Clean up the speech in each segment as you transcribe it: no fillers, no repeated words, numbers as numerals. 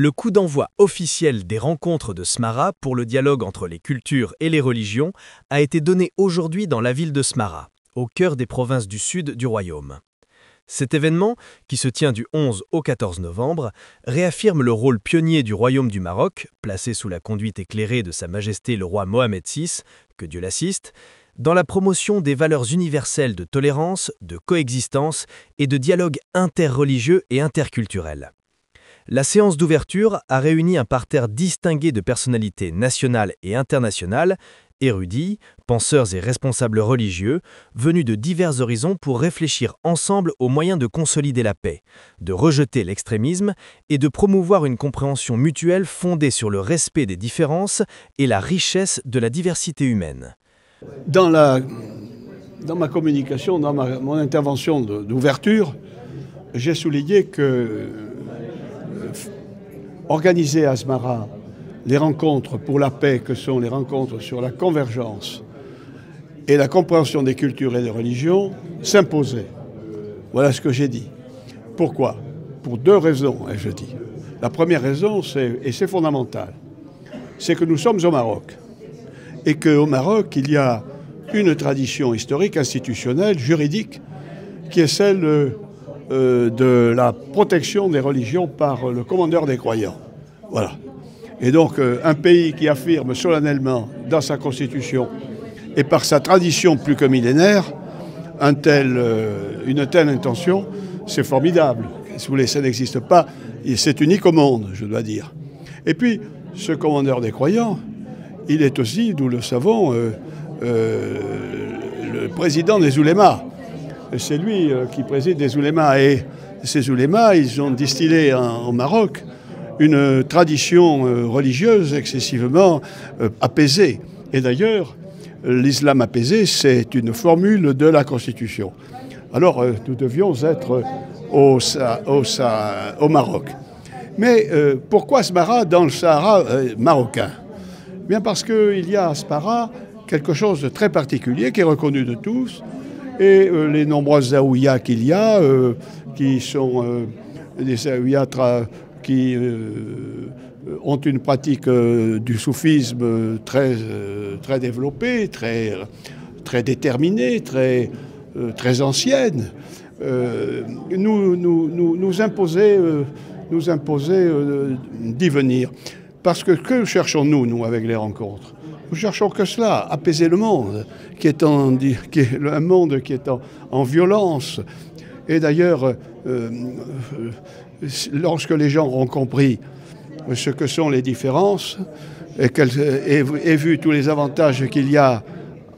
Le coup d'envoi officiel des rencontres de Smara pour le dialogue entre les cultures et les religions a été donné aujourd'hui dans la ville de Smara, au cœur des provinces du sud du royaume. Cet événement, qui se tient du 11 au 14 novembre, réaffirme le rôle pionnier du royaume du Maroc, placé sous la conduite éclairée de Sa Majesté le roi Mohamed VI, que Dieu l'assiste, dans la promotion des valeurs universelles de tolérance, de coexistence et de dialogue interreligieux et interculturel. La séance d'ouverture a réuni un parterre distingué de personnalités nationales et internationales, érudits, penseurs et responsables religieux, venus de divers horizons pour réfléchir ensemble aux moyens de consolider la paix, de rejeter l'extrémisme et de promouvoir une compréhension mutuelle fondée sur le respect des différences et la richesse de la diversité humaine. Dans ma communication, dans mon intervention d'ouverture, j'ai souligné que organiser à Smara les rencontres pour la paix, que sont les rencontres sur la convergence et la compréhension des cultures et des religions, s'imposait. Voilà ce que j'ai dit. Pourquoi? Pour deux raisons, je dis. La première raison, et c'est fondamental, c'est que nous sommes au Maroc. Et qu'au Maroc, il y a une tradition historique, institutionnelle, juridique, qui est celle de la protection des religions par le commandeur des croyants. Voilà. Et donc, un pays qui affirme solennellement dans sa constitution et par sa tradition plus que millénaire une telle intention, c'est formidable. Si vous voulez, ça n'existe pas, c'est unique au monde, je dois dire. Et puis, ce commandeur des croyants, il est aussi, nous le savons, le président des oulémas. C'est lui qui préside les oulémas. Et ces oulémas, ils ont distillé au Maroc une tradition religieuse excessivement apaisée. Et d'ailleurs, l'islam apaisé, c'est une formule de la Constitution. Alors, nous devions être au Maroc. Mais pourquoi Smara dans le Sahara marocain? Bien parce qu'il y a à Smara quelque chose de très particulier qui est reconnu de tous, et les nombreuses zaouïas qu'il y a, qui sont des zaouïas qui ont une pratique du soufisme très développée, très déterminée, très ancienne, nous imposer d'y venir. Parce que cherchons-nous, nous, avec les rencontres? Nous cherchons que cela, apaiser le monde, un monde qui est en violence. Et d'ailleurs, lorsque les gens auront compris ce que sont les différences et vu tous les avantages qu'il y a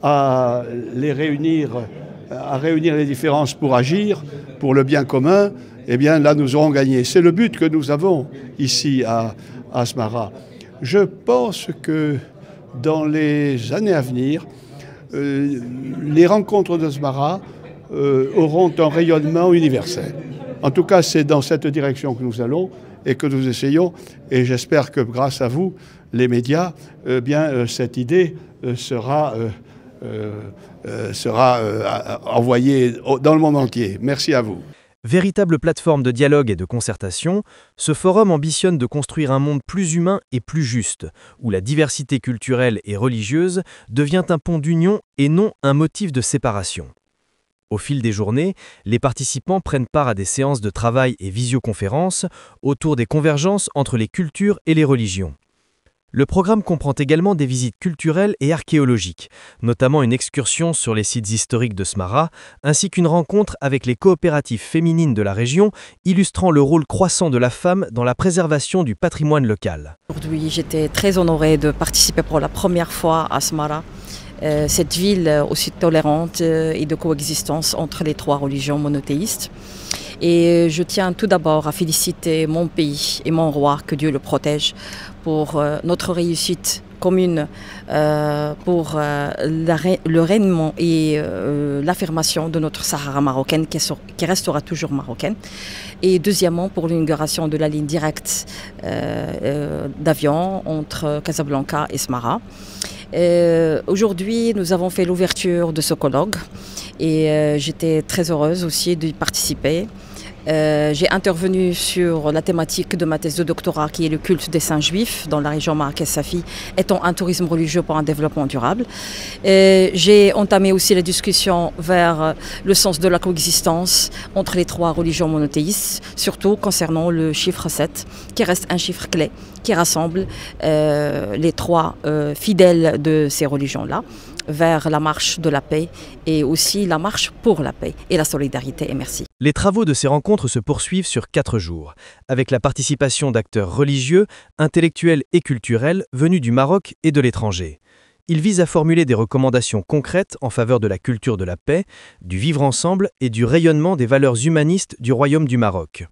à réunir les différences pour agir, pour le bien commun, eh bien là nous aurons gagné. C'est le but que nous avons ici à Smara. Je pense que dans les années à venir, les rencontres de Smara auront un rayonnement universel. En tout cas, c'est dans cette direction que nous allons et que nous essayons. Et j'espère que grâce à vous, les médias, cette idée sera envoyée dans le monde entier. Merci à vous. Véritable plateforme de dialogue et de concertation, ce forum ambitionne de construire un monde plus humain et plus juste, où la diversité culturelle et religieuse devient un pont d'union et non un motif de séparation. Au fil des journées, les participants prennent part à des séances de travail et visioconférences autour des convergences entre les cultures et les religions. Le programme comprend également des visites culturelles et archéologiques, notamment une excursion sur les sites historiques de Smara, ainsi qu'une rencontre avec les coopératives féminines de la région, illustrant le rôle croissant de la femme dans la préservation du patrimoine local. Aujourd'hui, j'étais très honorée de participer pour la première fois à Smara, cette ville aussi tolérante et de coexistence entre les trois religions monothéistes. Et je tiens tout d'abord à féliciter mon pays et mon roi, que Dieu le protège, pour notre réussite commune, pour le rayonnement et l'affirmation de notre Sahara marocaine qui restera toujours marocaine. Et deuxièmement, pour l'inauguration de la ligne directe d'avion entre Casablanca et Smara. Aujourd'hui, nous avons fait l'ouverture de ce colloque et j'étais très heureuse aussi d'y participer. J'ai intervenu sur la thématique de ma thèse de doctorat qui est le culte des saints juifs dans la région Marrakech-Safi, étant un tourisme religieux pour un développement durable. J'ai entamé aussi les discussions vers le sens de la coexistence entre les trois religions monothéistes, surtout concernant le chiffre 7, qui reste un chiffre clé, qui rassemble les trois fidèles de ces religions-là vers la marche de la paix et aussi la marche pour la paix et la solidarité. Et merci. Les travaux de ces rencontres se poursuivent sur 4 jours, avec la participation d'acteurs religieux, intellectuels et culturels venus du Maroc et de l'étranger. Ils visent à formuler des recommandations concrètes en faveur de la culture de la paix, du vivre ensemble et du rayonnement des valeurs humanistes du Royaume du Maroc.